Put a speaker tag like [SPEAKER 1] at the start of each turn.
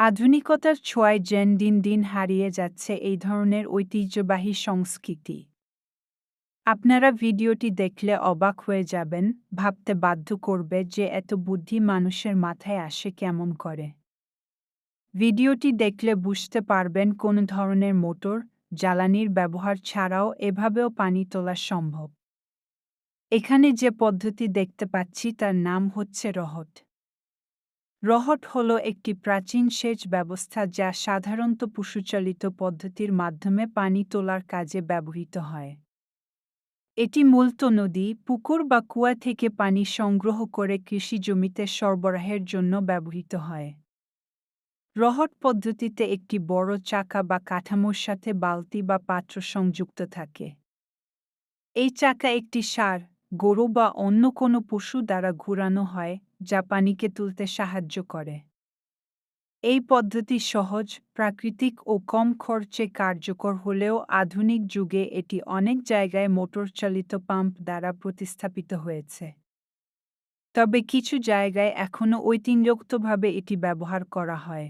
[SPEAKER 1] আধুনিকতার ছোঁয়ায় যেন দিন দিন হারিয়ে যাচ্ছে এই ধরনের ঐতিহ্যবাহী সংস্কৃতি। আপনারা ভিডিওটি দেখলে অবাক হয়ে যাবেন, ভাবতে বাধ্য করবে যে এত বুদ্ধি মানুষের মাথায় আসে কেমন করে। ভিডিওটি দেখলে বুঝতে পারবেন কোন ধরনের মোটর, জ্বালানির ব্যবহার ছাড়াও এভাবেও পানি তোলা সম্ভব। এখানে যে পদ্ধতি দেখতে পাচ্ছি তার নাম হচ্ছে রহট। রহট হল একটি প্রাচীন সেচ ব্যবস্থা যা সাধারণত পশুচালিত পদ্ধতির মাধ্যমে পানি তোলার কাজে ব্যবহৃত হয়। এটি মূলত নদী, পুকুর বা কুয়া থেকে পানি সংগ্রহ করে কৃষি জমিতে সরবরাহের জন্য ব্যবহৃত হয়। রহট পদ্ধতিতে একটি বড় চাকা বা কাঠামোর সাথে বালতি বা পাত্র সংযুক্ত থাকে। এই চাকা একটি ষাঁড়, গরু বা অন্য কোনো পশু দ্বারা ঘুরানো হয়, যা পানিকে তুলতে সাহায্য করে। এই পদ্ধতি সহজ, প্রাকৃতিক ও কম খরচে কার্যকর হলেও আধুনিক যুগে এটি অনেক জায়গায় মোটরচালিত পাম্প দ্বারা প্রতিস্থাপিত হয়েছে। তবে কিছু জায়গায় এখনও ঐতিহ্যগতভাবে এটি ব্যবহার করা হয়।